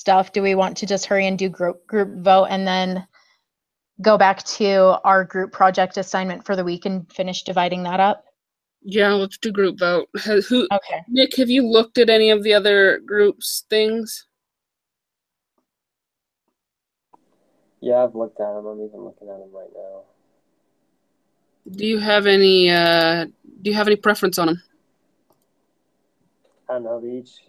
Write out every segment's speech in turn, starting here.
stuff, do we want to just hurry and do group vote and then go back to our group project assignment for the week and finish dividing that up? Yeah, let's do group vote. Okay. Nick, have you looked at any of the other groups' things? Yeah, I've looked at them. I'm even looking at them right now. Do you have any preference on them? I don't know, they each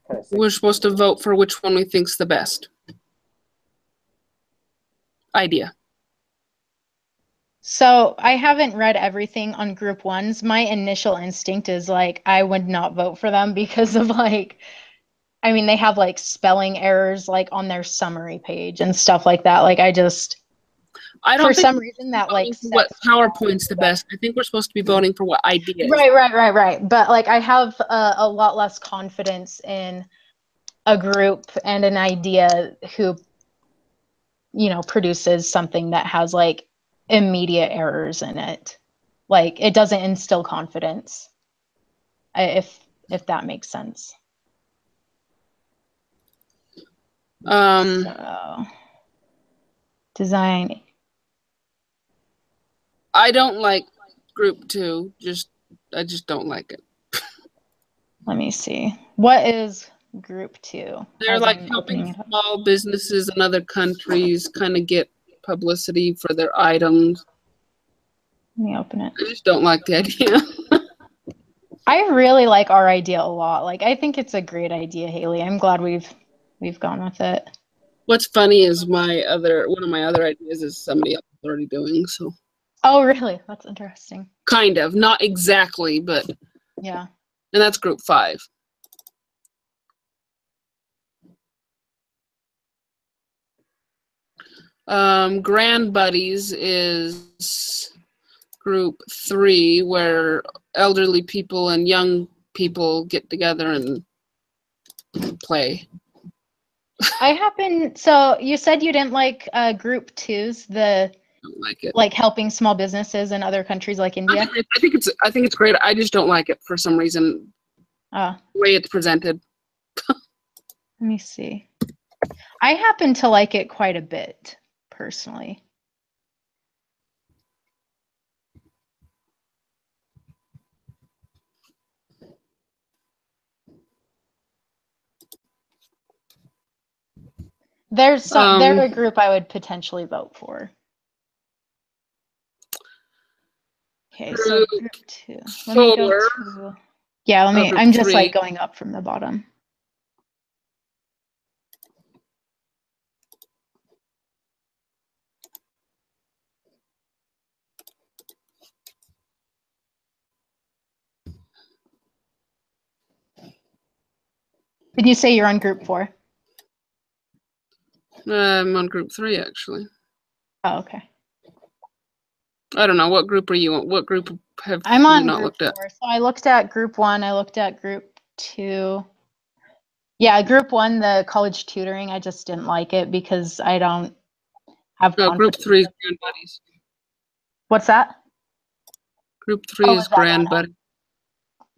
kind of We're supposed to vote for which one we think's the best idea. So I haven't read everything on group ones. My initial instinct is like, I would not vote for them because of like, I mean, they have like spelling errors like on their summary page and stuff like that. Like I don't for some reason that like what PowerPoint's the best. I think we're supposed to be voting for what ideas. Right. But like I have a lot less confidence in a group and an idea who, you know, produces something that has like immediate errors in it. Like it doesn't instill confidence. If that makes sense. So, design. I don't like group 2. I just don't like it. Let me see. What is group 2? They're like helping small businesses in other countries kind of get publicity for their items. Let me open it. I just don't like the idea. I really like our idea a lot. Like I think it's a great idea, Haley. I'm glad we've gone with it. What's funny is one of my other ideas is somebody else is already doing so. Oh, really? That's interesting. Kind of, not exactly, but yeah. And that's group 5. Grand Buddies is group 3, where elderly people and young people get together and play. So you said you didn't like group 2's, don't like it. Like helping small businesses in other countries like India? I think it's great. I just don't like it for some reason. The way it's presented. Let me see. I happen to like it quite a bit, personally. There's a group I would potentially vote for. Okay, so group 2. Let me go to. Yeah, I'm just 3. like going up from the bottom. Did you say you're on group 4? I'm on group 3, actually. Oh, okay. I don't know. What group are you on? What group have I'm you on not group looked at? 4. So I looked at group 1. I looked at group 2. Yeah, group 1, the college tutoring, I just didn't like it because I don't have confidence. Group 3 is Grand Buddies. What's that? Group 3 is Grand Buddies.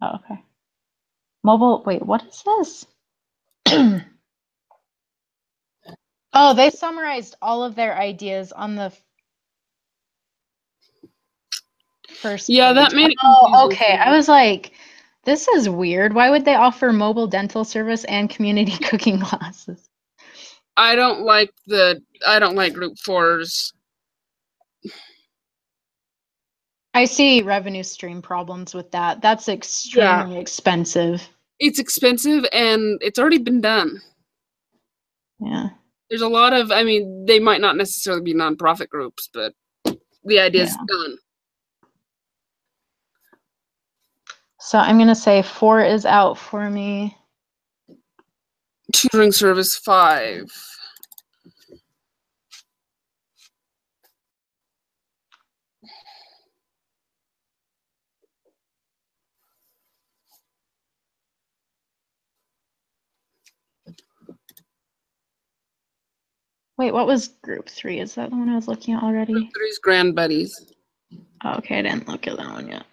Oh, okay. Mobile, wait, what is this? Oh, they summarized all of their ideas on the first page. That made it confusing. Okay. I was like, this is weird. Why would they offer mobile dental service and community cooking classes? I don't like group 4's. I see revenue stream problems with that. That's extremely expensive. It's expensive and it's already been done. Yeah. There's a lot of, they might not necessarily be nonprofit groups, but the idea's done. So I'm going to say 4 is out for me. Tutoring service 5. Wait, what was group 3? Is that the one I was looking at already? Group 3 is Grand Buddies. Oh, okay, I didn't look at that one yet.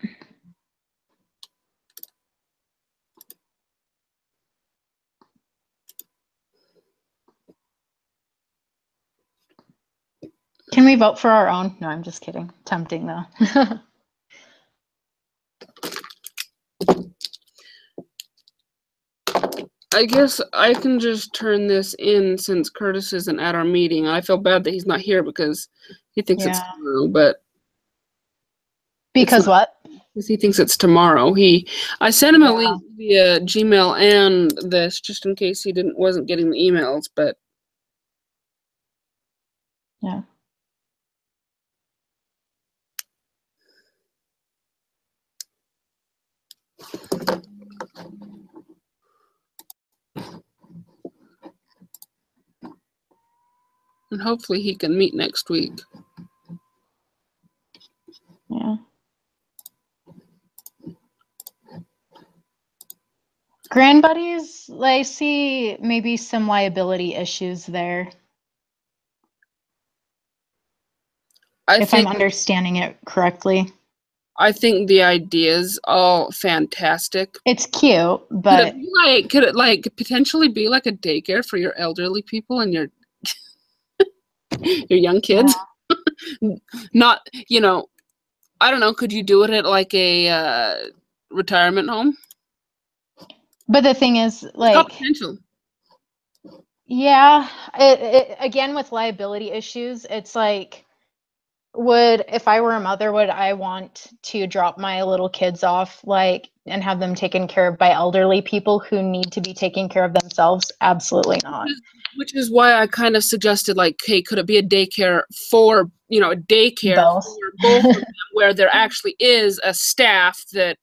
we vote for our own? No, I'm just kidding. Tempting though. I guess I can just turn this in since Curtis isn't at our meeting. I feel bad that he's not here because he thinks it's tomorrow, but because what? Because he thinks it's tomorrow. I sent him a link via Gmail and this just in case he wasn't getting the emails, but yeah. And hopefully he can meet next week. Yeah. Grand Buddies, I see maybe some liability issues there. If I'm understanding it correctly. I think the idea is all fantastic. It's cute, but could it potentially be like a daycare for your elderly people and your your young kids? Yeah. Not, I don't know, could you do it at like a retirement home? But the thing is, like, it's got potential. Yeah, it again with liability issues, it's like, if I were a mother, would I want to drop my little kids off and have them taken care of by elderly people who need to be taken care of themselves? Absolutely not. Which is why I kind of suggested, hey, could it be a daycare for, a daycare both. For both of them, where there actually is a staff that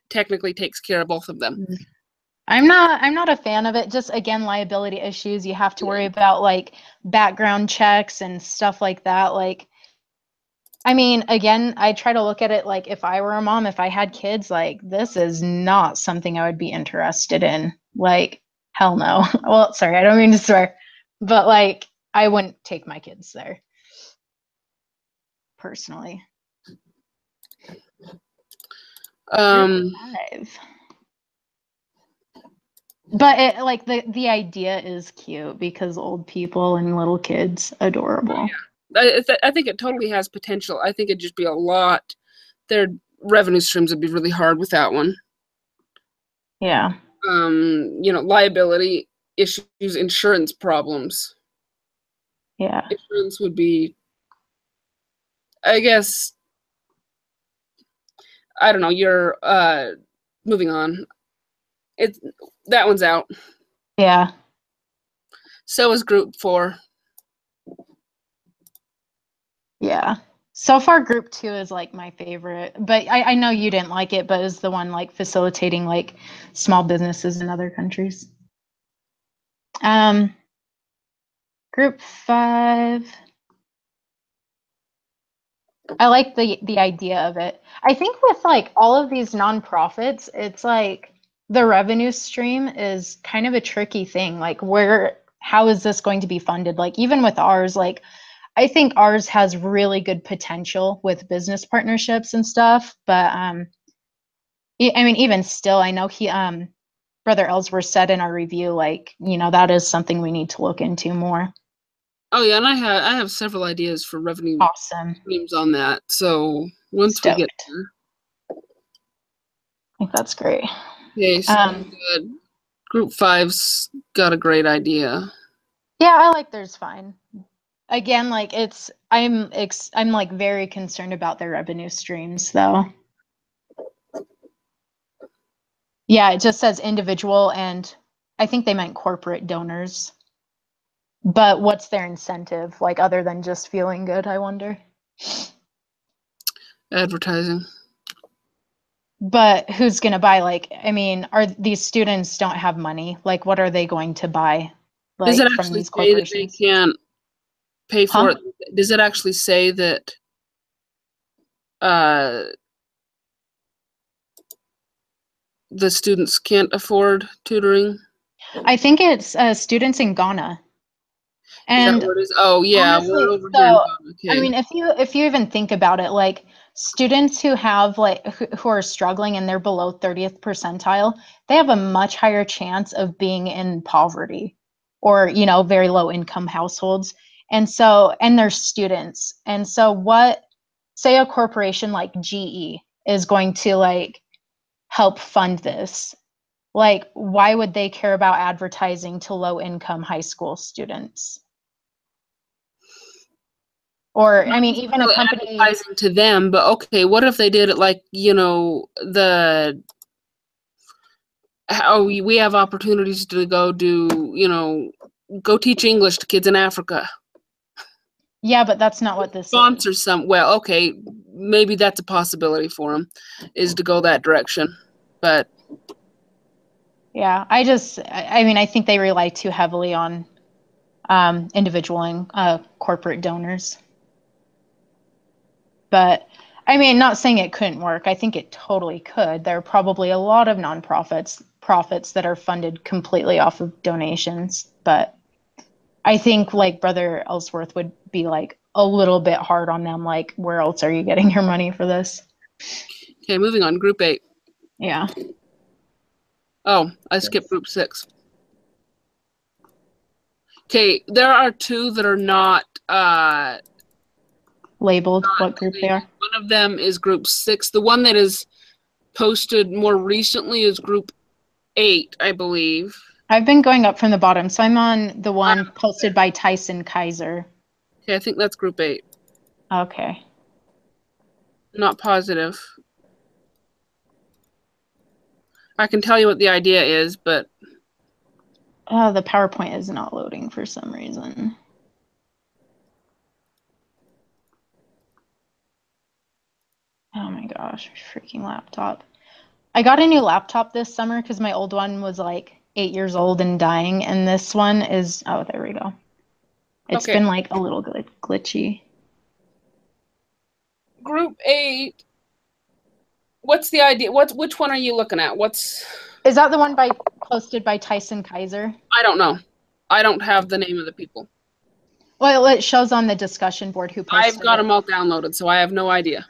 technically takes care of both of them. I'm not a fan of it. Just again, liability issues. You have to worry about background checks and stuff like that. I mean, again, I try to look at it if I were a mom, if I had kids, this is not something I would be interested in. Hell no. Well, sorry, I don't mean to swear, but I wouldn't take my kids there personally. But the idea is cute because old people and little kids, adorable. Yeah. I think it totally has potential. I think it'd just be a lot. Their revenue streams would be really hard with that one. Yeah. Liability issues, insurance problems. Yeah. Insurance would be, I guess, I don't know, you're moving on. That one's out. Yeah. So is group 4. Yeah. So far group 2 is my favorite, but I know you didn't like it, but is the one facilitating small businesses in other countries. Group 5, I like the idea of it. I think with all of these nonprofits, it's the revenue stream is kind of a tricky thing. How is this going to be funded? Even with ours, I think ours has really good potential with business partnerships and stuff. But I mean, even still, I know Brother Ellsworth said in our review, that is something we need to look into more. Oh yeah, and I have several ideas for revenue streams on that. So once we get there, I think that's great. Okay, so good. Group 5's got a great idea. Yeah, I like theirs fine. Again, I'm very concerned about their revenue streams though. Yeah, it just says individual, and I think they meant corporate donors. But what's their incentive, other than just feeling good, I wonder? Advertising. But who's going to buy, I mean, are these students don't have money? What are they going to buy? Does it actually say that they can't pay for it? Does it actually say that the students can't afford tutoring? I think it's students in Ghana. And oh yeah, honestly, we're over here in Ghana. Okay. I mean, if you even think about it, students who have who are struggling and they're below 30th percentile, they have a much higher chance of being in poverty or very low income households. And so, and they're students. And so what, say a corporation like GE is going to like help fund this. Like, why would they care about advertising to low income high school students? Or, I mean, even a company advertising to them, but okay, what if they did it like, you know, we have opportunities to go do, you know, go teach English to kids in Africa. Yeah, but that's not what this Sponsor is. some, well, okay, maybe that's a possibility for them, is to go that direction. But yeah, I mean, I think they rely too heavily on individual and corporate donors. But I mean, not saying it couldn't work. I think it totally could. There are probably a lot of profits that are funded completely off of donations. But I think like Brother Ellsworth would be like a little bit hard on them. Like, where else are you getting your money for this? okay, moving on. Group 8. Yeah. Oh, I skipped group 6. Okay, there are two that are not Labeled what group they are. one of them is group 6. The one that is posted more recently is group 8, I believe. I've been going up from the bottom, so I'm on the one posted by Tyson Kaiser. Okay, I think that's group 8. Okay. Not positive. I can tell you what the idea is, but Oh, the PowerPoint is not loading for some reason. Oh my gosh, freaking laptop. I got a new laptop this summer because my old one was like 8 years old and dying, and this one is, oh, there we go. It's okay. been like a little glitchy. Group 8. What's the idea? Which one are you looking at? Is that the one posted by Tyson Kaiser? I don't know. I don't have the name of the people. Well, it shows on the discussion board who posted I've got it. them all downloaded, so I have no idea.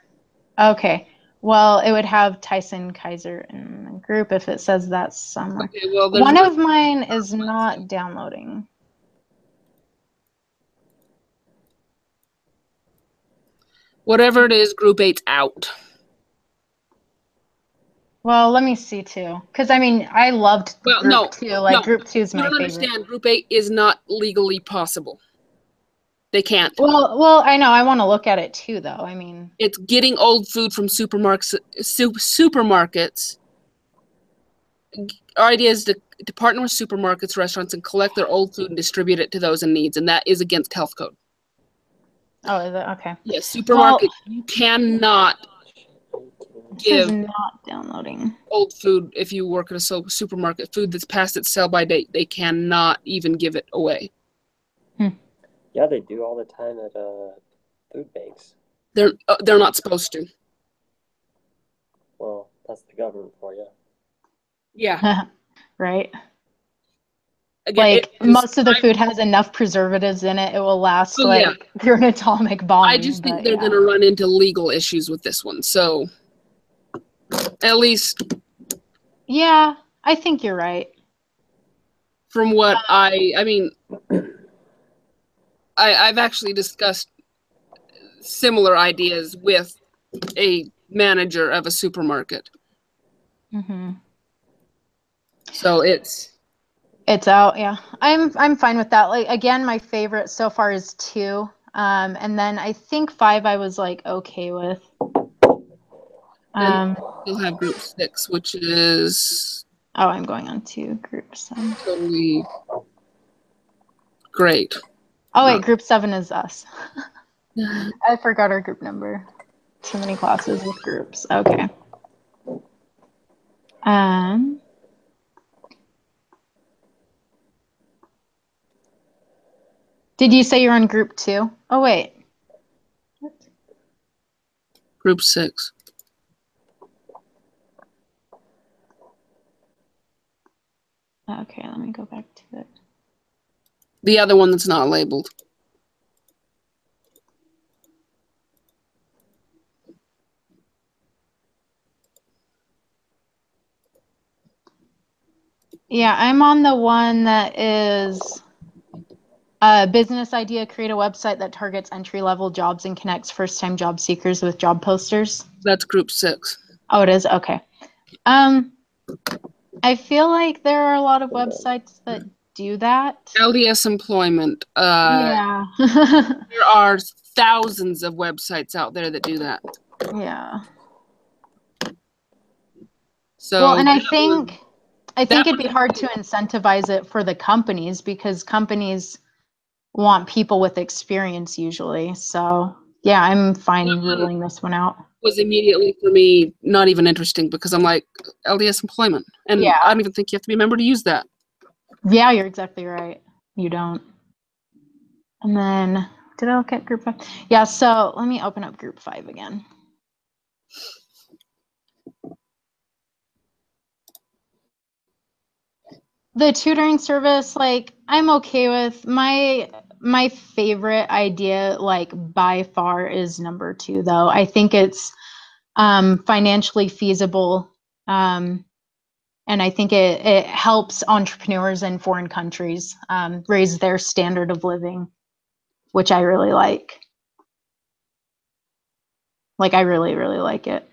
Okay. Well, it would have Tyson Kaiser in the group if it says that somewhere. Okay, well, One of mine is not downloading. Whatever it is, group 8's out. Well, let me see too. Because I mean, I loved group 2. Like group 2 is my favorite. You don't understand. Group 8 is not legally possible. They can't. Well, I know. I want to look at it too, though. I mean, it's getting old food from supermarkets. Our idea is to partner with supermarkets, restaurants, and collect their old food and distribute it to those in needs, and that is against health code. Oh, is it? Okay. Yes, supermarket, you cannot give not downloading old food if you work at a supermarket. Food that's past its sell-by date, they cannot even give it away. Yeah, they do all the time at food banks. They're not supposed to. Well, that's the government for you. Yeah. Right. Again, like most of the food has enough preservatives in it; it will last through an atomic bomb. I just think they're going to run into legal issues with this one. So, at least, yeah, I think you're right. From what I mean, I've actually discussed similar ideas with a manager of a supermarket. Mm-hmm. So it's out. Yeah, I'm fine with that. Like again, my favorite so far is 2, and then I think 5 I was like okay with. And you'll have group 6, which is I'm going on to group 7. Totally great. Oh wait, group 7 is us. I forgot our group number. Too many classes with groups. Okay. Did you say you're on group 2? Oh wait. What? Group 6. Okay, let me go back to it. The other one that's not labeled. Yeah, I'm on the one that is Business idea, create a website that targets entry-level jobs and connects first-time job seekers with job posters. That's group 6. Oh, it is? Okay. I feel like there are a lot of websites that do that. LDS employment. Yeah. There are thousands of websites out there that do that. Yeah. So well, and I think it'd be hard to incentivize it for the companies because companies want people with experience usually. So yeah, I'm fine ruling this one out. was immediately for me not even interesting because I'm like LDS employment, and Yeah. I don't even think you have to be a member to use that. Yeah, you're exactly right. You don't. And then did I look at group 5? Yeah, so let me open up group 5 again. The tutoring service, like, I'm okay with. My favorite idea, like, by far is number 2, though. I think it's financially feasible, and I think it helps entrepreneurs in foreign countries raise their standard of living, which I really like. Like, I really, really like it.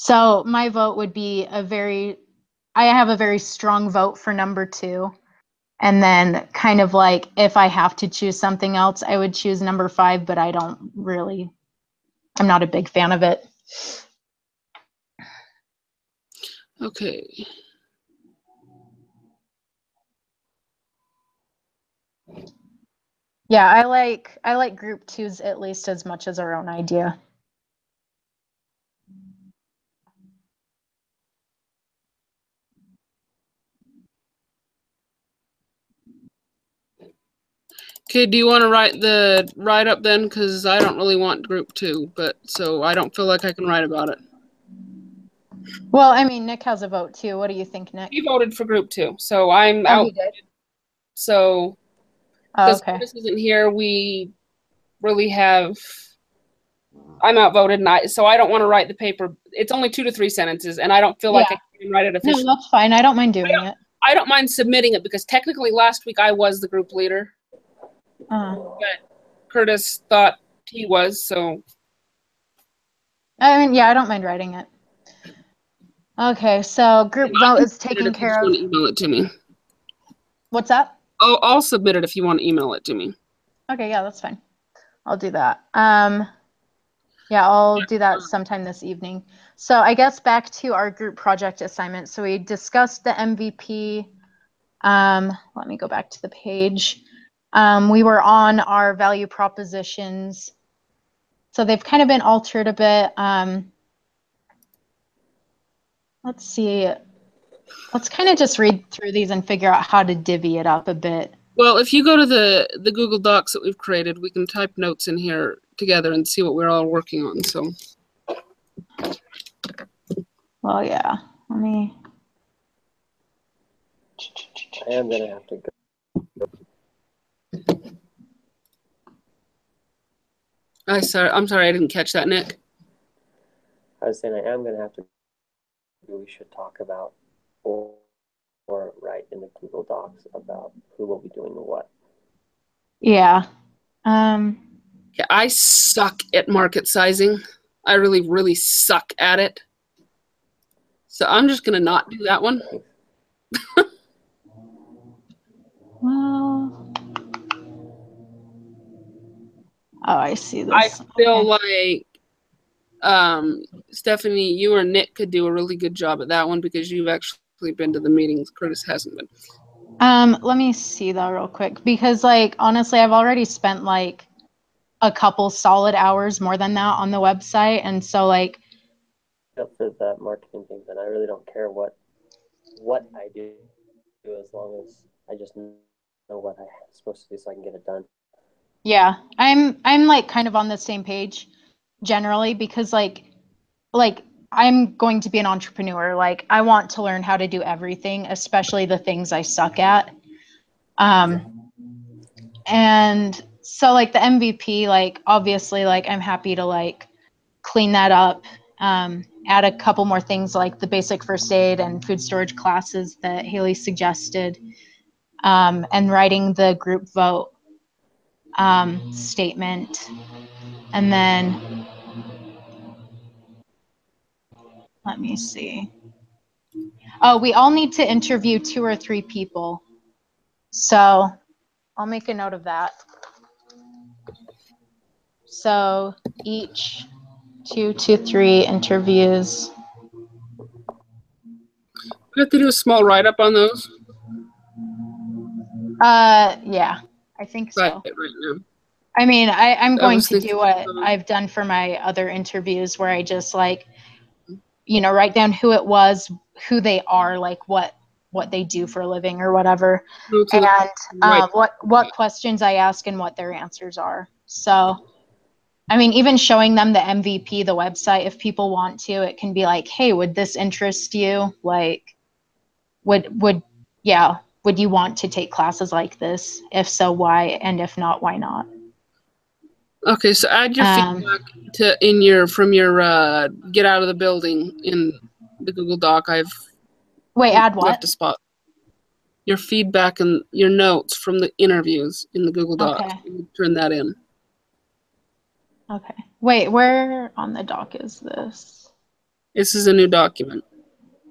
So my vote would be I have a very strong vote for number 2. And then kind of like if I have to choose something else, I would choose number 5, but I'm not a big fan of it. Okay. Yeah, I like group 2s at least as much as our own idea. Okay, do you want to write the write-up then? Because I don't really want group 2, but so I don't feel like I can write about it. Well, I mean, Nick has a vote too. What do you think, Nick? He voted for group 2, so I'm Oh, out. he did? So, Oh, because okay. Curtis isn't here, we really have. I'm outvoted, and so I don't want to write the paper. It's only 2 to 3 sentences, and I don't feel like I can write it officially. No, that's fine. I don't mind doing it. I don't mind submitting it because technically last week I was the group leader. But Curtis thought he was, so. I mean, yeah, I don't mind writing it. Okay, so group vote is taken care of. Email it to me. What's that? Oh, I'll submit it if you want to email it to me. Okay, yeah, that's fine. I'll do that. Yeah, I'll do that sometime this evening. So I guess back to our group project assignment. So we discussed the MVP. Let me go back to the page. We were on our value propositions. So they've kind of been altered a bit. Let's see. Let's kind of just read through these and figure out how to divvy it up a bit. Well, if you go to the Google Docs that we've created, we can type notes in here together and see what we're all working on. So. Well, yeah. Let me. I am gonna have to go. I'm sorry, I didn't catch that, Nick. I was saying I am gonna have to. We should talk about or write in the Google Docs about who will be doing what. Yeah. Yeah, I suck at market sizing. I really, really suck at it. So I'm just gonna not do that one. Well. Oh, I see this. I feel like Stephanie, you or Nick could do a really good job at that one because you've actually been to the meetings. Curtis hasn't been. Let me see that real quick because, like, honestly, I've already spent like a couple solid hours more than that on the website, and so like. Up for the marketing thing, then I really don't care what I do as long as I just know what I'm supposed to do so I can get it done. Yeah, I'm like kind of on the same page generally because like I'm going to be an entrepreneur. Like I want to learn how to do everything, especially the things I suck at. And so like the MVP, like obviously like I'm happy to like clean that up add a couple more things like the basic first aid and food storage classes that Haley suggested, and writing the group vote statement. And then, let me see. Oh, we all need to interview 2 or 3 people. So I'll make a note of that. So each 2 to 3 interviews. We have to do a small write-up on those. Yeah, I think so. Right now. I mean, I'm going to do what I've done for my other interviews, where I just like, write down who it was, who they are, like what they do for a living or whatever, and what questions I ask and what their answers are. So, I mean, even showing them the MVP, the website, if people want to, it can be like, hey, would this interest you? Like, would you want to take classes like this? If so, why? And if not, why not? Okay, so add your feedback from your get out of the building in the Google Doc. Add what? Left a spot. Your feedback and your notes from the interviews in the Google Doc. Okay. Turn that in. Okay. Wait, where on the doc is this? This is a new document.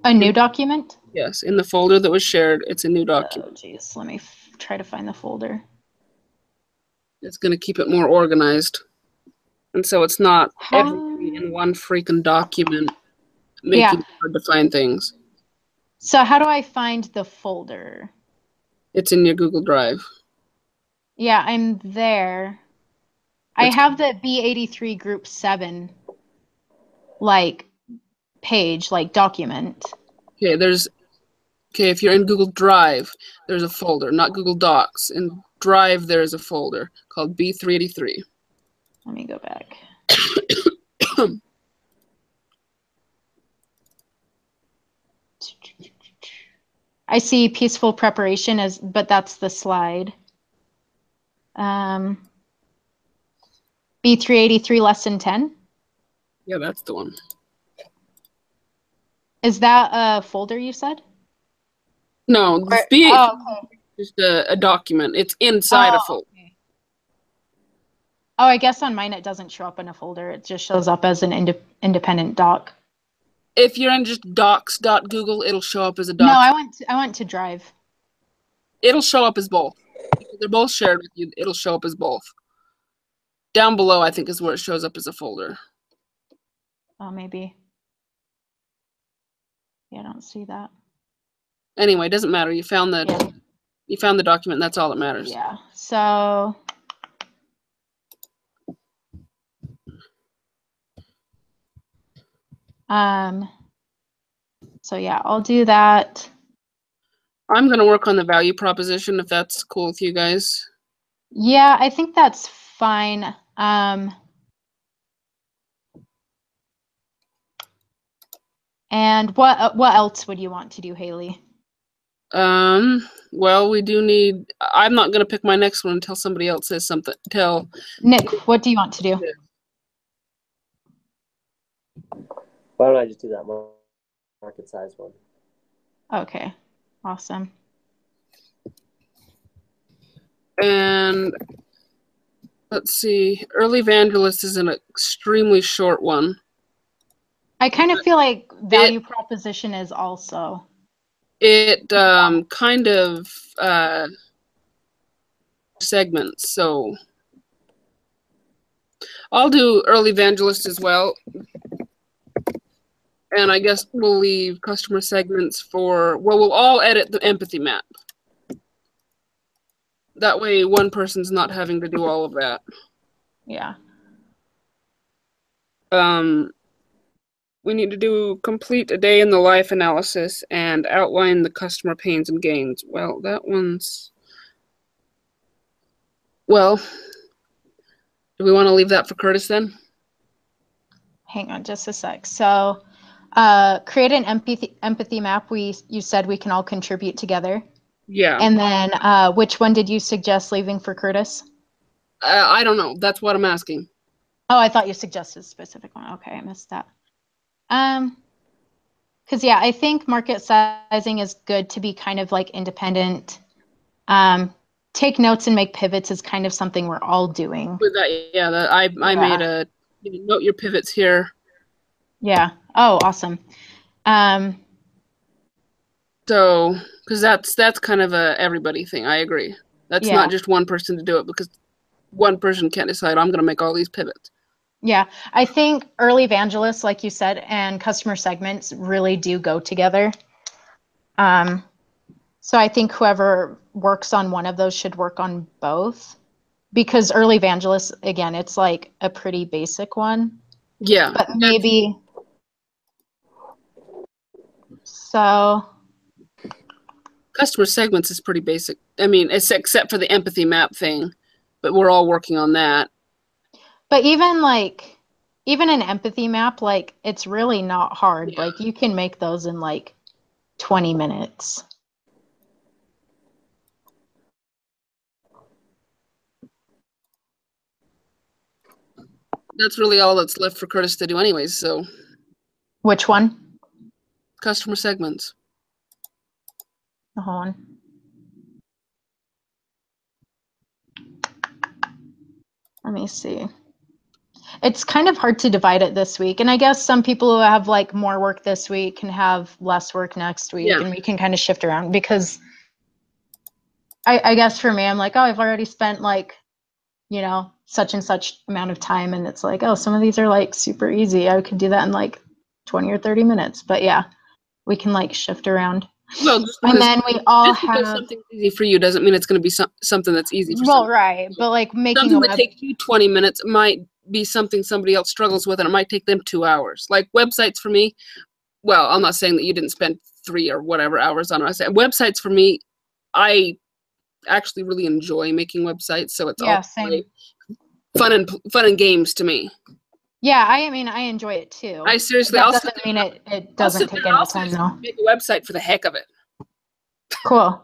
A new document? Yes, in the folder that was shared, it's a new document. Oh, geez. Let me try to find the folder. It's going to keep it more organized. And so it's not everything in one freaking document making it hard to find things. So how do I find the folder? It's in your Google Drive. Yeah, I'm there. I have the B383 Group 7, page, document. Okay, if you're in Google Drive, there's a folder, not Google Docs. In Drive, there's a folder called B383. Let me go back. I see peaceful preparation but that's the slide. B383 lesson 10. Yeah, that's the one. Is that a folder you said? No, it's just a document. It's inside a folder. Okay. Oh, I guess on mine it doesn't show up in a folder. It just shows up as an independent doc. If you're in just docs.google, it'll show up as a doc. No, I went to Drive. It'll show up as both. They're both shared with you. It'll show up as both. Down below, I think, is where it shows up as a folder. Oh, maybe. Yeah, I don't see that. Anyway, it doesn't matter. You found the document. That's all that matters. Yeah. So yeah, I'll do that. I'm going to work on the value proposition if that's cool with you guys. Yeah, I think that's fine. And what else would you want to do, Haley? Well, we do need. I'm not going to pick my next one until somebody else says something. Nick, what do you want to do? Why don't I just do that market size one? Okay, awesome. And let's see, early evangelist is an extremely short one. I kind of feel like value proposition is also. It kind of segments, so I'll do early evangelist as well. And I guess we'll leave customer segments for, well, we'll all edit the empathy map. That way one person's not having to do all of that. Yeah. We need to complete a day in the life analysis and outline the customer pains and gains. Well, that one's... Well, do we want to leave that for Curtis then? Hang on just a sec. So create an empathy map. You said we can all contribute together. Yeah. And then which one did you suggest leaving for Curtis? I don't know. That's what I'm asking. Oh, I thought you suggested a specific one. Okay, I missed that. Because yeah, I think market sizing is good to be kind of like independent. Take notes and make pivots is kind of something we're all doing. With that, yeah, I made Yeah. a note your pivots here. Yeah. Oh, awesome. So, because that's kind of a everybody thing. I agree. That's Yeah. not just one person to do it because one person can't decide I'm going to make all these pivots. Yeah. I think early evangelists, like you said, and customer segments really do go together. So I think whoever works on one of those should work on both because early evangelists, again, it's like a pretty basic one, Yeah, but maybe so. customer segments is pretty basic. I mean, it's except for the empathy map thing, but we're all working on that. But even an empathy map, like it's really not hard. Yeah. Like you can make those in like 20 minutes. That's really all that's left for Curtis to do anyways, so Which one? customer segments. Hold on. Let me see. It's kind of hard to divide it this week. And I guess some people who have like more work this week can have less work next week Yeah. and we can kind of shift around because I guess for me, I'm like, oh, I've already spent like, such and such amount of time. And it's like, oh, some of these are like super easy. I could do that in like 20 or 30 minutes. But yeah, we can like shift around. Well, just And because then we all just because have, something's easy for you doesn't mean it's going to be something that's easy for well, someone. right. But like making a Something that web, takes you 20 minutes might be something somebody else struggles with, and it might take them 2 hours. Like websites for me, well, I'm not saying that you didn't spend 3 or whatever hours on it. I said websites for me, I actually really enjoy making websites, so it's all yeah, same. like fun and games to me. Yeah, I mean, I enjoy it too. I seriously, That I'll sit doesn't there, mean it doesn't take any I'll time seriously though. make a website for the heck of it. Cool.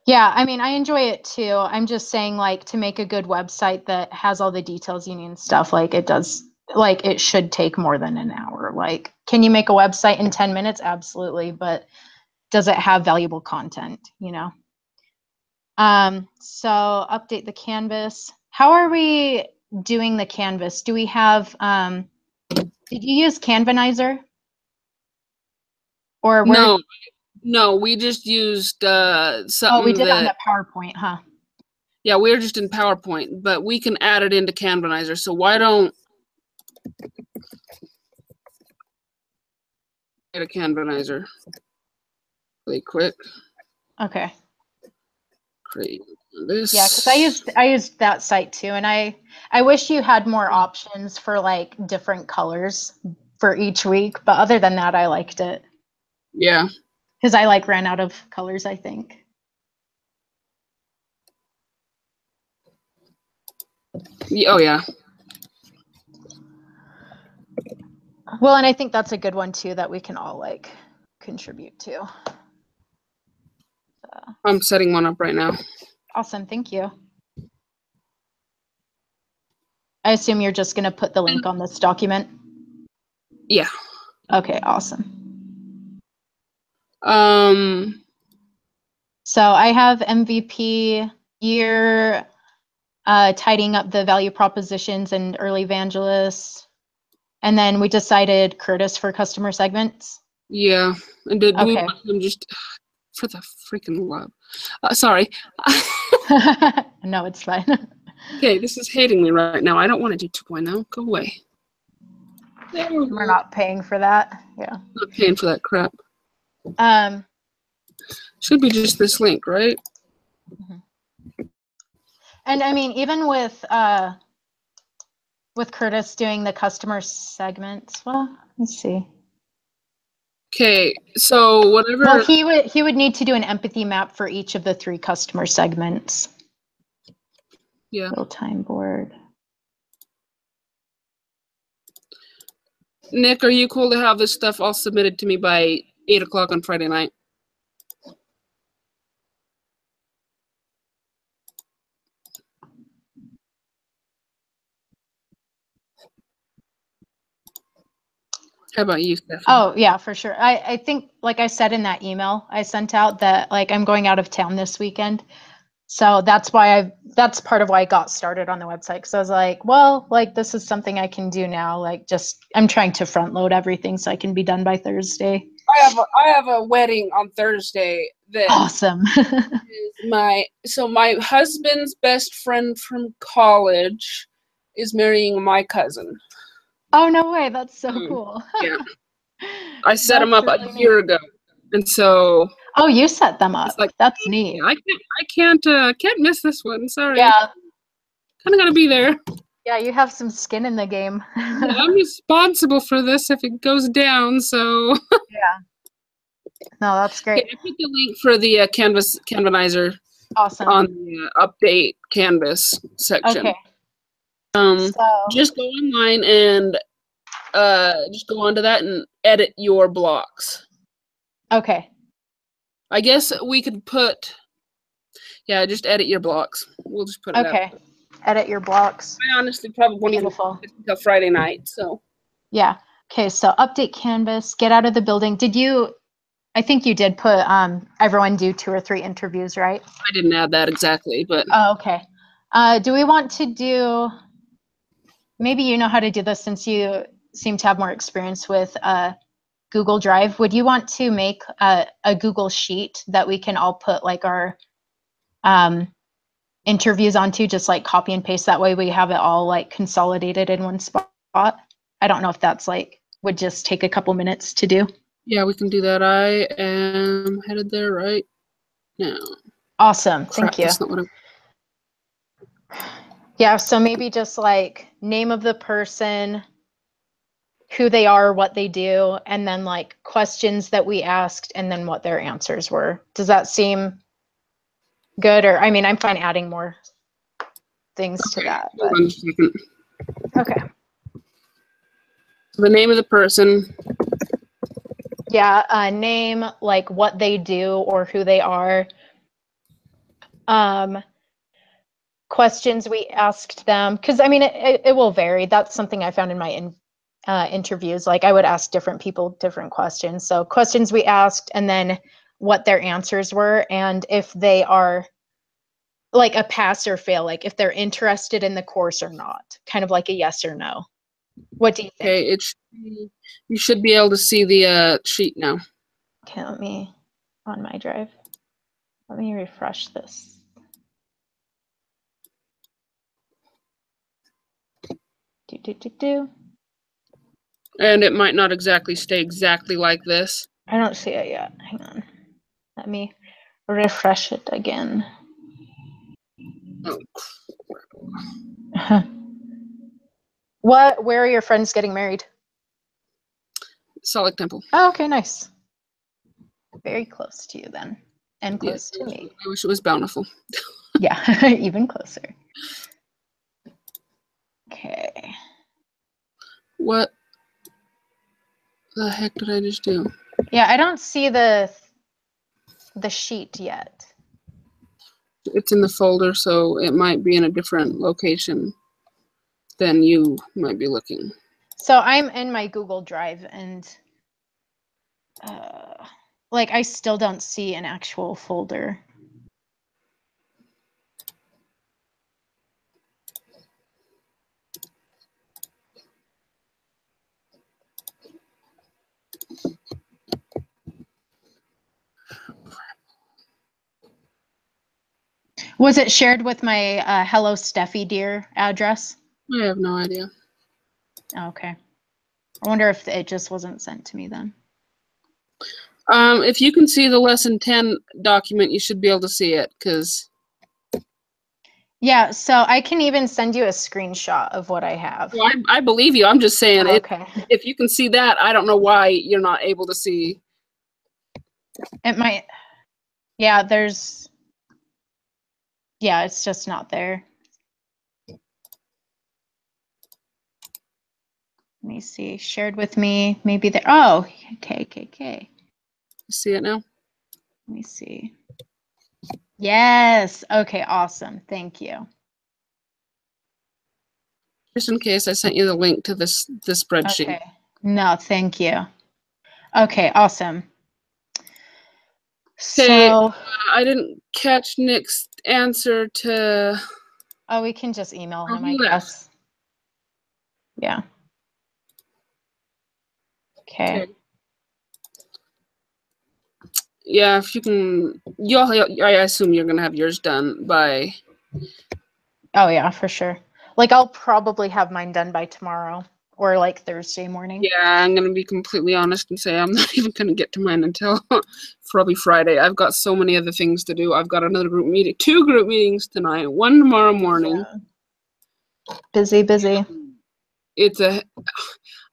Yeah, I mean, I enjoy it too. I'm just saying, like, to make a good website that has all the details you need and stuff, like, it should take more than an hour. Like, can you make a website in 10 minutes? Absolutely. But does it have valuable content? So update the canvas. How are we doing the canvas? Do we have, did you use Canvanizer? Or where? No, we just used Oh, we something did it on that, the PowerPoint, huh? yeah, we're just in PowerPoint, but we can add it into Canvanizer. So why don't get a Canvanizer really quick? Okay. Create this. Yeah, because I used that site too, and I wish you had more options for like different colors for each week. But other than that, I liked it Yeah. because I like ran out of colors, I think. Oh yeah. Well, and I think that's a good one too that we can all like contribute to. I'm setting one up right now. Awesome, thank you. I assume you're just gonna put the link on this document. Yeah. Okay, awesome. Um. So I have MVP year, tidying up the value propositions and early evangelists. And then we decided Curtis for customer segments. Yeah. And do we Okay. want them just for the freaking love? Sorry. No, it's fine. Okay, this is hating me right now. I don't want to do 2.0. Go away. There we We're go. not paying for that. Yeah. I'm not paying for that crap. Um, Should be just this link, right? and I mean, even with Curtis doing the customer segments, well, let's see. Okay, so whatever. Well, he would need to do an empathy map for each of the 3 customer segments. Yeah. Real-time board. Nick, are you cool to have this stuff all submitted to me by 8 o'clock on Friday night? How about you, Stephanie? Oh, yeah, for sure. I think, like I said in that email I sent out, that like I'm going out of town this weekend. So that's part of why I got started on the website. Because I was like, well, like this is something I can do now. Like just I'm trying to front load everything so I can be done by Thursday. I have a wedding on Thursday that Awesome. is my husband's best friend from college is marrying my cousin. Oh, no way. That's so cool. Yeah. I set him That's up a really year neat. ago. And so Oh, you set them it's up. like, That's neat. yeah, I can't miss this one. Sorry. Yeah. Kind of gotta be there. Yeah, you have some skin in the game. Yeah, I'm responsible for this if it goes down, so. Yeah. No, that's Okay, great. I put the link for the Canvanizer Awesome. on the update Canvas section. Okay. Just go online and just go onto that and edit your blocks. Okay. I guess we could put, yeah, just edit your blocks. We'll just put it up. Okay. Edit your blocks. I honestly probably won't even Beautiful. until Friday night, so. Yeah. Okay, so update Canvas, get out of the building. I think you did put everyone do 2 or 3 interviews, right? I didn't add that exactly, but. Oh, okay. Do we want to do, maybe you know how to do this since you seem to have more experience with Google Drive. Would you want to make a Google Sheet that we can all put like our interviews onto, just like copy and paste? That way we have it all like consolidated in one spot. I don't know if that's like, would just take a couple minutes to do. Yeah, we can do that. I am headed there right now. Awesome. Crap, Thank you. that's not what Yeah, so maybe just like name of the person, who they are, what they do, and then like questions that we asked and then what their answers were. Does that seem good? Or I mean, I'm fine adding more things to that. Hold But on just a second. okay. The name of the person. Yeah, name, like what they do or who they are. Questions we asked them, because I mean, it will vary. That's something I found in my interviews. Like I would ask different people different questions. So questions we asked, and then what their answers were, and if they are like a pass or fail, like if they're interested in the course or not, kind of like a yes or no. What do you think? Okay, you should be able to see the sheet now. Okay, let me, on my drive, let me refresh this. Do. And it might not exactly stay exactly like this. I don't see it yet. Hang on. Let me refresh it again. Oh. Where are your friends getting married? Salt Lake Temple. Oh, okay, nice. Very close to you then, and close to me. I wish it was Bountiful. Yeah, even closer. Okay. What the heck did I just do? Yeah, I don't see the sheet yet. It's in the folder, so it might be in a different location than you might be looking. So I'm in my Google Drive, and like I still don't see an actual folder. Was it shared with my Hello Steffi Dear address? I have no idea. Okay. I wonder if it just wasn't sent to me then. If you can see the lesson 10 document, you should be able to see it, because. Yeah, so I can even send you a screenshot of what I have. Well, I believe you. I'm just saying, okay. If you can see that, I don't know why you're not able to see. It might. Yeah, yeah, it's just not there. Let me see. Shared with me. Maybe there. Oh, okay. See it now? Let me see. Yes. Okay, awesome. Thank you. Just in case, I sent you the link to this spreadsheet. Okay, No, thank you. Okay, awesome. Okay, So, I didn't catch Nick's answer to. oh, we can just email Oh, him, I he left. guess. Yeah. Okay. Okay. Yeah, if you can, I assume you're gonna have yours done by. Oh yeah, for sure. Like I'll probably have mine done by tomorrow or like Thursday morning. Yeah, I'm gonna be completely honest and say I'm not even gonna get to mine until probably Friday. I've got so many other things to do. I've got another group meeting, 2 group meetings tonight, 1 tomorrow morning. Yeah. Busy. It's a.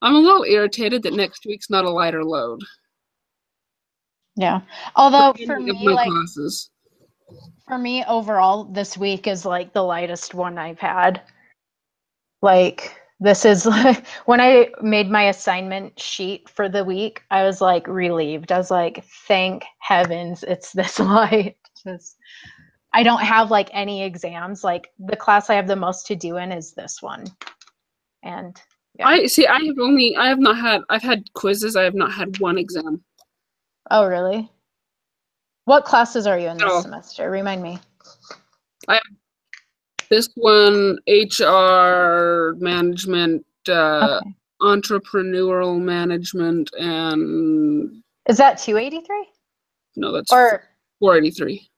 I'm a little irritated that next week's not a lighter load. Yeah. Although For for any of me, my like classes. for me overall, this week is like the lightest one I've had. Like this is like when I made my assignment sheet for the week, I was like relieved. I was like, thank heavens it's this light. Just I don't have like any exams. Like the class I have the most to do in is this one. And yeah. I've had quizzes. I have not had one exam. Oh, really? What classes are you in this Oh, semester? Remind me. this one, HR management, Okay. entrepreneurial management, and Is that 283? no, that's Or 483.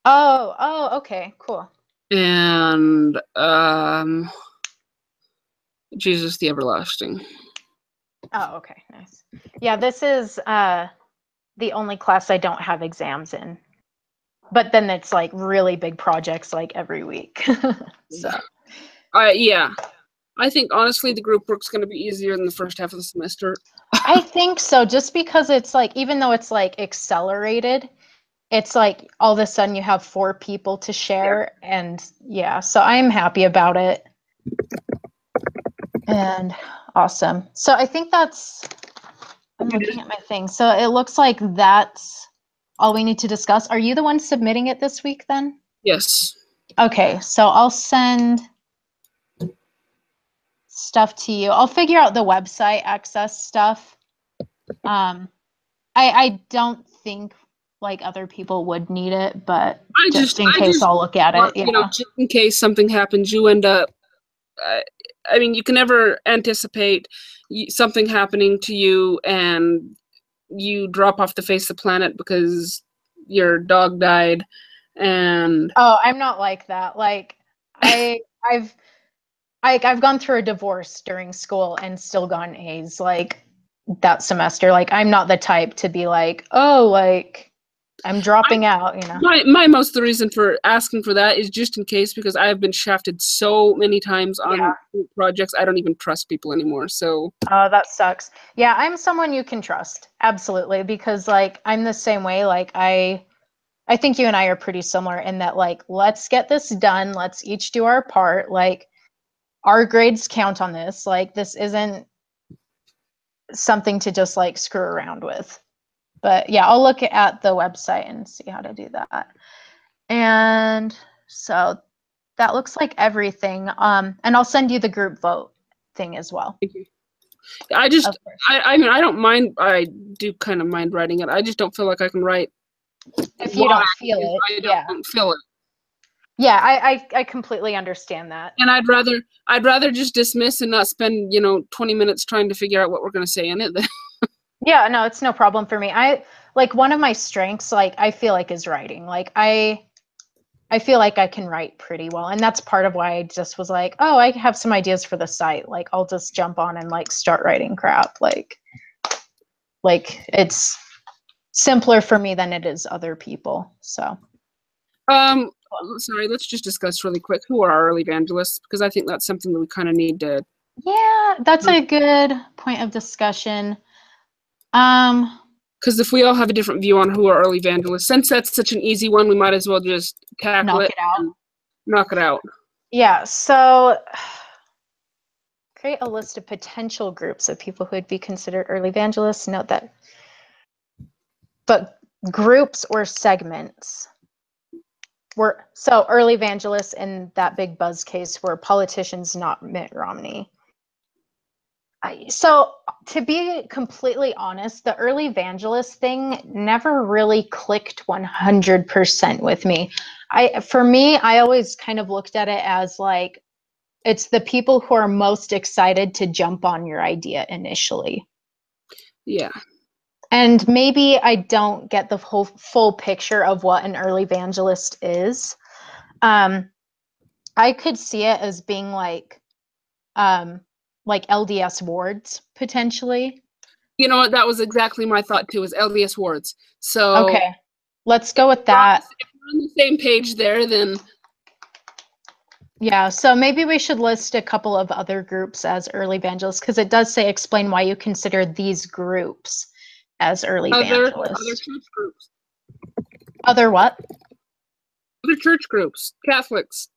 Okay, cool. And Jesus the Everlasting. Oh, okay, nice. Yeah, this is the only class I don't have exams in. But then it's like really big projects like every week. So Yeah. I think honestly the group work's gonna be easier in the first half of the semester. I think so, just because it's like even though it's like accelerated, it's like all of a sudden you have 4 people to share and yeah, so I'm happy about it. And awesome. So I think I'm looking at my thing. So it looks like that's all we need to discuss. Are you the one submitting it this week then? Yes. Okay, so I'll send stuff to you. I'll figure out the website access stuff. I don't think like other people would need it, but just in case I'll look at it. Yeah. just in case something happens, you end up. I mean, you can never anticipate something happening to you and you drop off the face of the planet because your dog died, and Oh, I'm not like that. Like I've I've gone through a divorce during school and still gotten A's like that semester. Like I'm not the type to be like, oh, like I'm dropping out, you know. my most of the reason for asking for that is just in case, because I have been shafted so many times on projects I don't even trust people anymore. So Oh, that sucks. Yeah, I'm someone you can trust. Absolutely, because like I'm the same way. Like I think you and I are pretty similar in that like let's get this done. Let's each do our part. Like our grades count on this. Like this isn't something to just like screw around with. But yeah, I'll look at the website and see how to do that. And so that looks like everything. And I'll send you the group vote thing as well. thank you. I mean, I don't mind. I do kind of mind writing it. I just don't feel like I can write. If you don't feel it, I don't feel it. Yeah, I completely understand that. And I'd rather just dismiss and not spend 20 minutes trying to figure out what we're going to say in it. Yeah, no, it's no problem for me. I like one of my strengths, like I feel like is writing. Like I feel like I can write pretty well. And that's part of why I just was like, oh, I have some ideas for the site. Like I'll just jump on and like start writing crap. Like it's simpler for me than it is other people. So sorry, let's just discuss really quick who are our early evangelists, because I think that's something that we kind of need to. yeah, that's a good point of discussion. Because if we all have a different view on who are early evangelists, since that's such an easy one, we might as well just tackle knock it out. Knock it out. Yeah, so create a list of potential groups of people who would be considered early evangelists. Note that, but groups or segments were so early evangelists in that big buzz case were politicians, not Mitt Romney. So to be completely honest, the early evangelist thing never really clicked 100% with me. For me, I always kind of looked at it as like it's the people who are most excited to jump on your idea initially. Yeah. And maybe I don't get the whole full picture of what an early evangelist is. I could see it as being like LDS wards potentially. You know what? That was exactly my thought too. Was LDS wards. So Okay, let's go with that. if we're on the same page there, then Yeah, so maybe we should list a couple of other groups as early evangelists because it does say explain why you consider these groups as early other evangelists. church groups, Other what? other church groups, Catholics,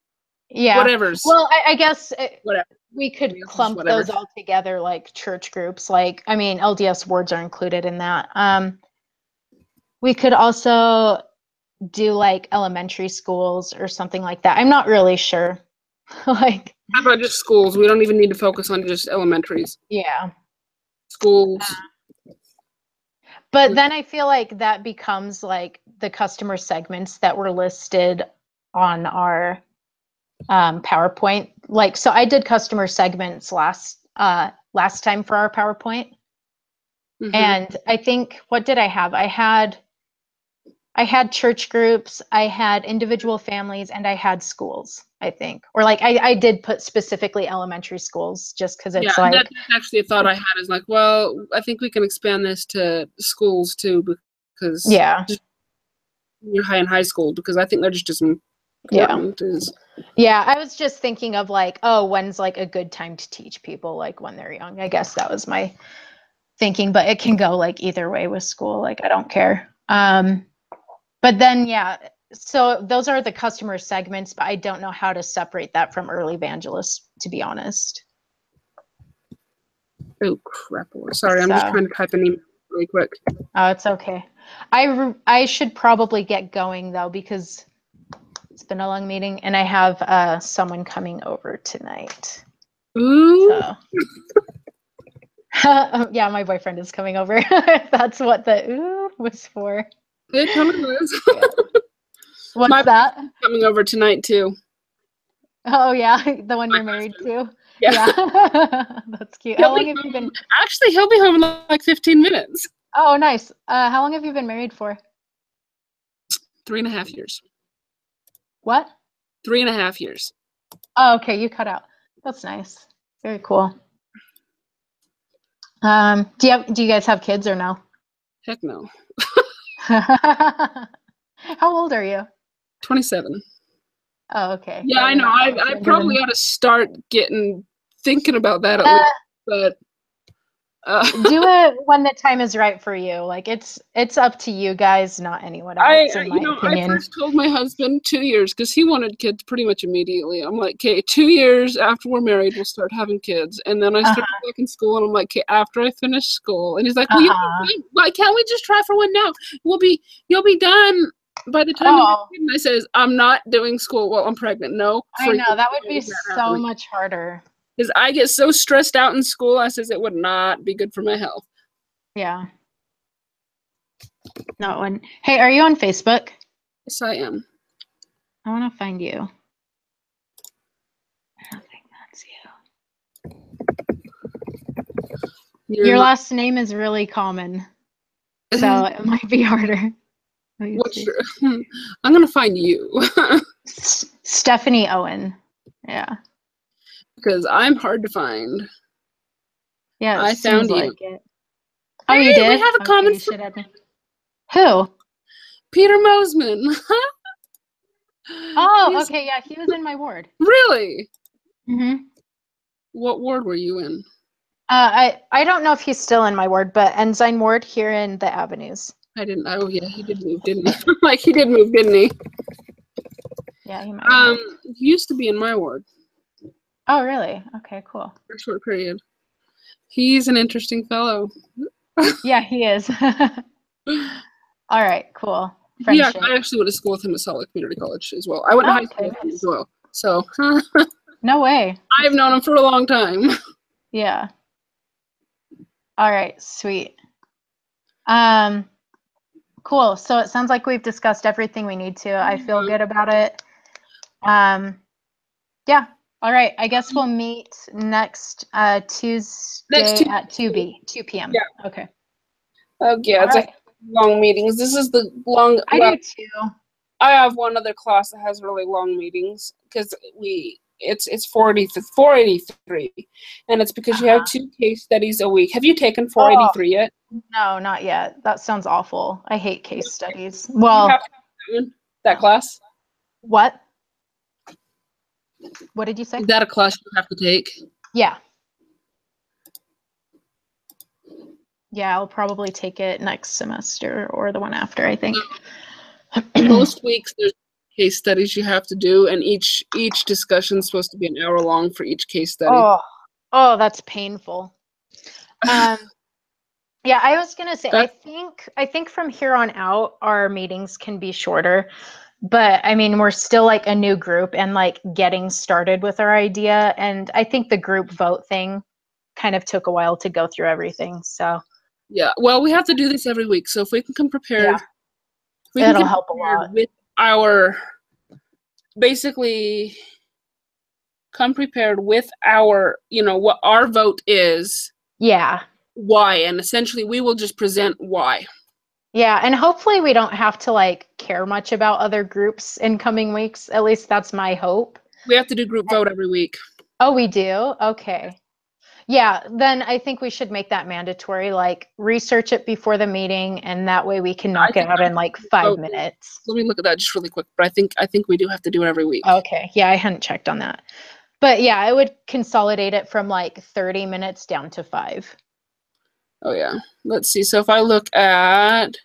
Yeah. whatever's. Well, I guess whatever. we could Just clump whatever. those all together like church groups. Like, I mean, LDS wards are included in that. We could also do like elementary schools or something like that. I'm not really sure. Like, How about just schools? We don't even need to focus on just elementaries. yeah. Schools. But then I feel like that becomes like the customer segments that were listed on our PowerPoint. Like, so I did customer segments last time for our PowerPoint. Mhm. And I think, what did I have? I had church groups, I had individual families, and I had schools, I think. Or like I did put specifically elementary schools just because it's like that's actually a thought I had is like, well, I think we can expand this to schools too because yeah. you're high school because I think they're just as important as Yeah, I was just thinking of like, oh, when's like a good time to teach people like when they're young. I guess that was my thinking, but it can go like either way with school. Like I don't care. But then yeah, so those are the customer segments, but I don't know how to separate that from early evangelists, to be honest. oh crap. Sorry, I'm just trying to type an email really quick. Oh, it's okay. I should probably get going though because it's been a long meeting and I have someone coming over tonight. Ooh. So yeah, my boyfriend is coming over. That's what the ooh was for. It totally was. Yeah. What's that? Coming over tonight too. Oh yeah, the one you're married to. Yeah. That's cute. How long have you been? Actually, he'll be home in like 15 minutes. Oh, nice. How long have you been married for? 3.5 years. What? 3.5 years. Oh, okay. You cut out. That's nice. Very cool. Do you guys have kids or no? Heck no. How old are you? 27. Oh, okay. Yeah, I know. I probably ought to start thinking about that at least, but do it when the time is right for you. Like it's up to you guys, not anyone else, in my opinion. I first told my husband 2 years because he wanted kids pretty much immediately. I'm like, okay, 2 years after we're married, we'll start having kids. And then I started back in school, and I'm like, okay, after I finish school. And he's like, well, why can't we just try for one now? You'll be done by the time. And I says, I'm not doing school while I'm pregnant. No, I know that would be so much harder. Because I get so stressed out in school, I says it would not be good for my health. Yeah. No one. Hey, are you on Facebook? Yes, I am. I want to find you. I don't think that's you. Your last name is really common, so it might be harder. I'm gonna find you. Stephanie Owen. Yeah. Because I'm hard to find. Yeah, I found you. Like it. Oh, you did? We have a common friend. Who? Peter Mosman. Oh, okay. Yeah, he was in my ward. Really? Mm-hmm. What ward were you in? I don't know if he's still in my ward, but Ensign Ward here in the Avenues. I didn't. Oh, yeah, he did move, didn't he? Like, he did move, didn't he? Yeah, he might. He used to be in my ward. Oh, really? Okay, cool. For a short period. He's an interesting fellow. Yeah, he is. All right, cool. Friendship. Yeah, I actually went to school with him at Salt Lake Community College as well. I went to high school with him as well. So. No way. I've known him for a long time. Yeah. All right, sweet. Cool. So it sounds like we've discussed everything we need to. I feel good about it. Yeah. All right. I guess we'll meet next Tuesday at 2 p.m. Yeah. Okay. Oh yeah, All it's right. long meetings. This is the long. I do too. I have one other class that has really long meetings because it's 483, and it's because you have 2 case studies a week. Have you taken 483 yet? No, not yet. That sounds awful. I hate case studies. You Well, have that class. what? What did you say? Is that a class you have to take? Yeah. Yeah, I'll probably take it next semester or the one after, I think. Most weeks there's case studies you have to do, and each discussion is supposed to be an hour long for each case study. Oh, that's painful. Yeah, I was gonna say, I think from here on out our meetings can be shorter, but I mean we're still like a new group and like getting started with our idea, and I think the group vote thing kind of took a while to go through everything. So yeah, well, we have to do this every week, so if we can come prepared, it'll help a lot. With our basically come prepared with our, what our vote is. Yeah. Why, and essentially we will just present why. Yeah, and hopefully we don't have to like care much about other groups in coming weeks. At least that's my hope. We have to do group vote every week. Oh, we do? Okay. Yeah, then I think we should make that mandatory, like research it before the meeting, and that way we can knock it out in like 5 minutes. Let me look at that just really quick, but I think we do have to do it every week. Okay. Yeah, I hadn't checked on that. But yeah, I would consolidate it from like 30 minutes down to 5. Oh yeah. Let's see. So if I look at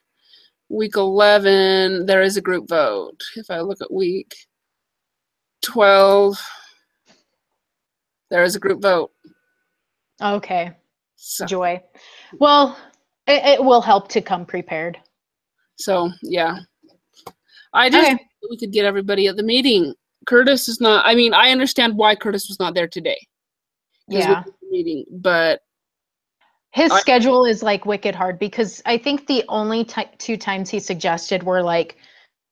week 11, there is a group vote. If I look at week 12, there is a group vote. Okay. So. Joy. Well, it will help to come prepared. So yeah. I just we could get everybody at the meeting. Curtis is not, I mean, I understand why Curtis was not there today. Yeah. Meeting, but his schedule is like wicked hard because I think the only 2 times he suggested were like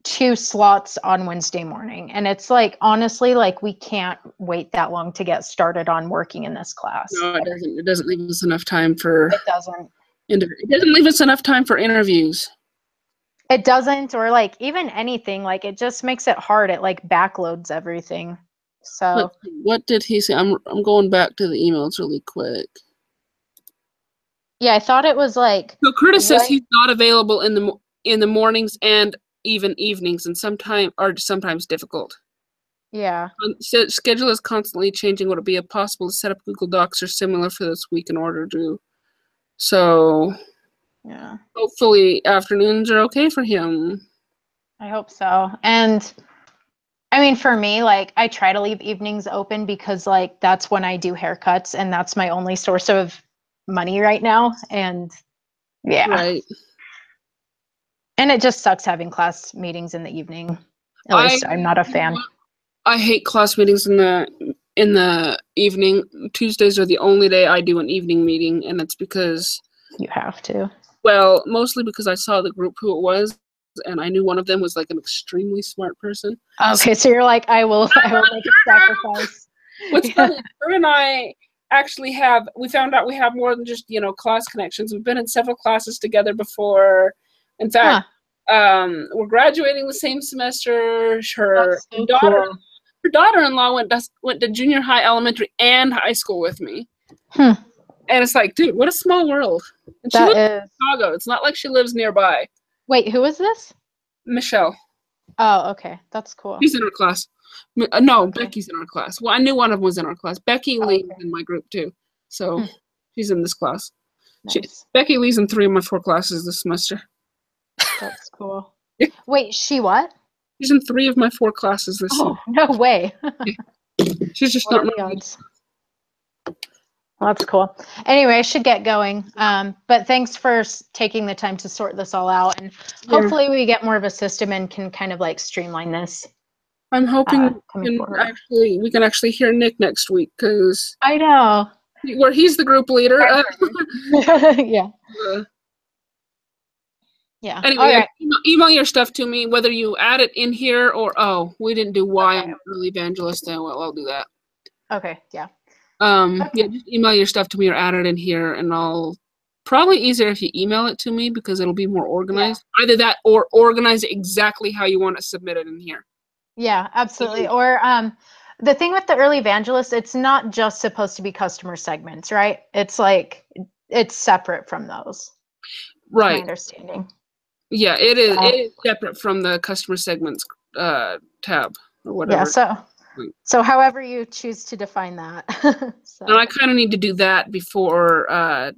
2 slots on Wednesday morning. And it's like, honestly, like we can't wait that long to get started on working in this class. No, it doesn't. It doesn't leave us enough time for. It doesn't. It doesn't leave us enough time for interviews. It doesn't, or like even anything. Like it just makes it hard. It like backloads everything. So. What did he say? I'm going back to the emails really quick. Yeah, I thought it was like. So Curtis says he's not available in the mornings and even evenings, and sometimes difficult. Yeah. Schedule is constantly changing. Would it be possible to set up Google Docs or similar for this week in order to? So. Yeah. Hopefully afternoons are okay for him. I hope so. And I mean, for me, like I try to leave evenings open because like that's when I do haircuts and that's my only source of money right now. And yeah. Right. And it just sucks having class meetings in the evening. At least I'm not a fan. I hate class meetings in the evening. Tuesdays are the only day I do an evening meeting, and it's because you have to. Well, mostly because I saw the group who it was, and I knew one of them was like an extremely smart person. Okay, so you're like, I will make a sacrifice. What's funny, her and I actually we found out we have more than just, class connections. We've been in several classes together before. In fact, we're graduating the same semester. Her daughter-in-law went to junior high, elementary, and high school with me. And it's like, dude, what a small world. And she lives in Chicago. It's not like she lives nearby. Wait, who is this? Michelle. Oh, okay. That's cool. She's in our class. No, okay. Becky's in our class. Well, I knew one of them was in our class. Becky Lee's in my group, too. So she's in this class. Nice. Becky Lee's in 3 of my 4 classes this semester. That's cool. Wait, she what? She's in 3 of my 4 classes this semester. No way. She's just not my odds. Well, that's cool. Anyway, I should get going. But thanks for taking the time to sort this all out. And hopefully we get more of a system and can kind of like streamline this. I'm hoping we can actually hear Nick next week because I know. where he's the group leader. Yeah. Yeah. Anyway, All right. email your stuff to me, whether you add it in here or we didn't do why I'm early evangelist. Well, I'll do that. Okay. Yeah. Yeah, just email your stuff to me or add it in here, and I'll probably easier if you email it to me because it'll be more organized. Yeah. Either that or organize it exactly how you want to submit it in here. Yeah, absolutely. Or the thing with the early evangelist, it's not just supposed to be customer segments, right? It's like it's separate from those. Right. My understanding. Yeah, it is. It is separate from the customer segments tab or whatever. Yeah. So however you choose to define that. So. And I kind of need to do that before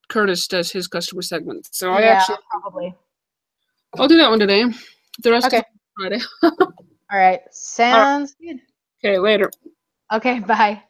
Curtis does his customer segments. So probably. I'll do that one today. The rest is Friday. All right. Sounds good. Okay, later. Okay, bye.